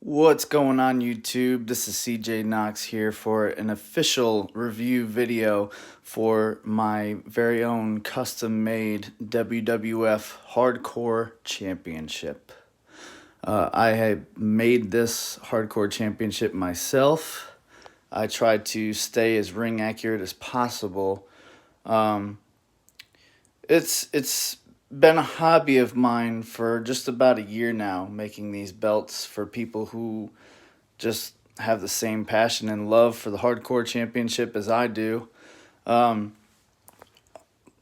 What's going on YouTube? This is CJ Knox here for an official review video for my very own custom-made WWF Hardcore Championship. I had made this Hardcore Championship myself. I tried to stay as ring accurate as possible. It's been a hobby of mine for just about a year now, making these belts for people who just have the same passion and love for the Hardcore Championship as I do. Um,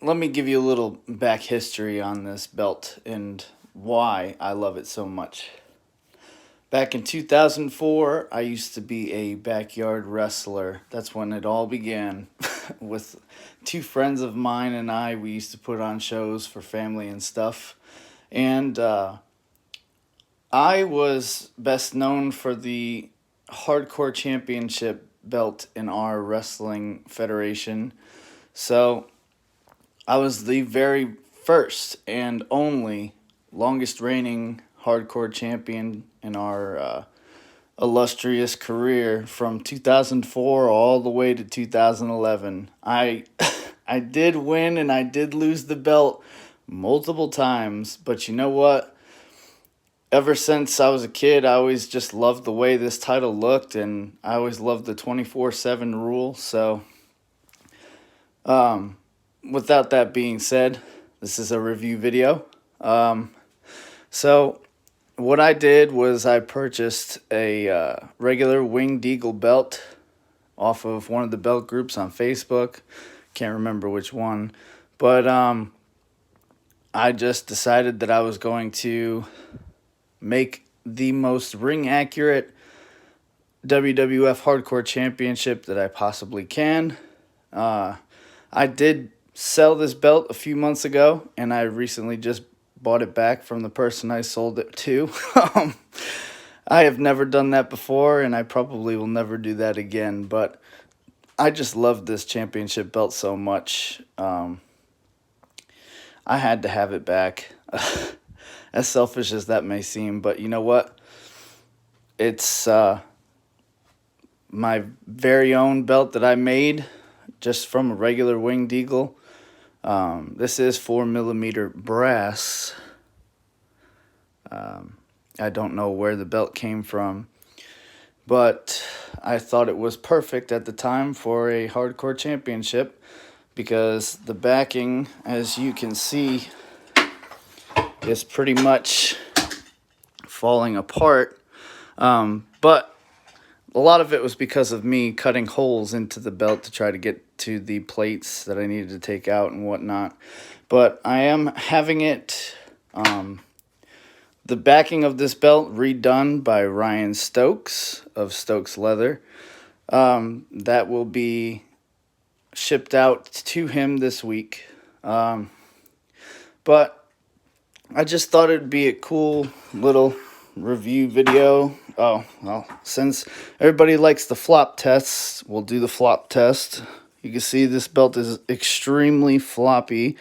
Let me give you a little back history on this belt and why I love it so much. Back in 2004, I used to be a backyard wrestler. That's when it all began. With two friends of mine and we used to put on shows for family and stuff. And I was best known for the Hardcore Championship belt in our wrestling federation. So I was the very first and only longest reigning hardcore champion in our illustrious career from 2004 all the way to 2011. I I did win and I did lose the belt multiple times, but you know what? Ever since I was a kid, I always just loved the way this title looked, and I always loved the 24/7 rule. So, without that being said, this is a review video. So what I did was I purchased a regular Winged Eagle belt off of one of the belt groups on Facebook. Can't remember which one. But I just decided that I was going to make the most ring accurate WWF Hardcore Championship that I possibly can. I did sell this belt a few months ago, and I recently just bought it back from the person I sold it to. I have never done that before, and I probably will never do that again, but I just love this championship belt so much. I had to have it back. As selfish as that may seem, but you know what? It's my very own belt that I made just from a regular Winged Eagle. This is 4mm brass. I don't know where the belt came from, but I thought it was perfect at the time for a hardcore championship because the backing, as you can see, is pretty much falling apart. But a lot of it was because of me cutting holes into the belt to try to get to the plates that I needed to take out and whatnot. But I am having it, the backing of this belt redone by Ryan Stokes of Stokes Leather. That will be shipped out to him this week. But I just thought it'd be a cool little review video. Oh, well, since everybody likes the flop tests, we'll do the flop test. You can see this belt is extremely floppy,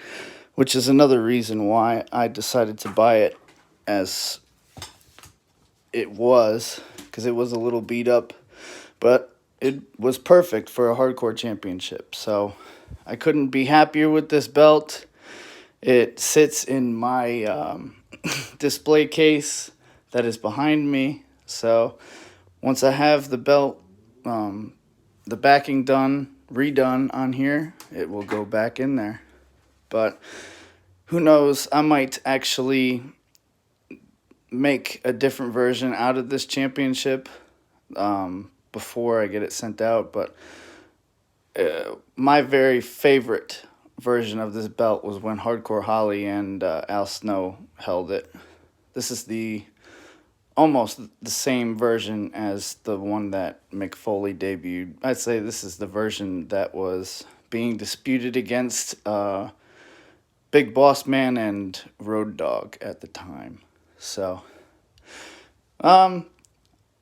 which is another reason why I decided to buy it as it was, because it was a little beat up, but it was perfect for a hardcore championship. So I couldn't be happier with this belt. It sits in my display case that is behind me. So once I have the belt, the backing redone on here, it will go back in there. But who knows, I might actually make a different version out of this championship before I get it sent out. But my very favorite version of this belt was when Hardcore Holly and Al Snow held it. This is almost the same version as the one that Mick Foley debuted. I'd say this is the version that was being disputed against Big Boss Man and Road Dogg at the time. So, yeah,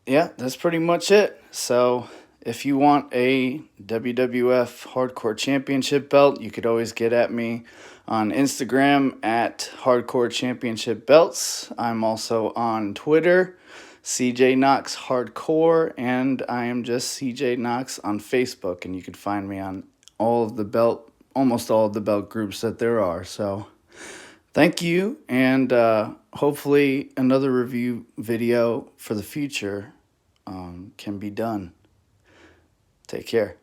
that's pretty much it. So, if you want a WWF Hardcore Championship belt, you could always get at me on Instagram at Hardcore Championship Belts. I'm also on Twitter CJ Knox Hardcore, and I am just CJ Knox on Facebook, and you can find me on all of the belt, almost all of the belt groups that there are. So thank you, and hopefully another review video for the future can be done. Take care.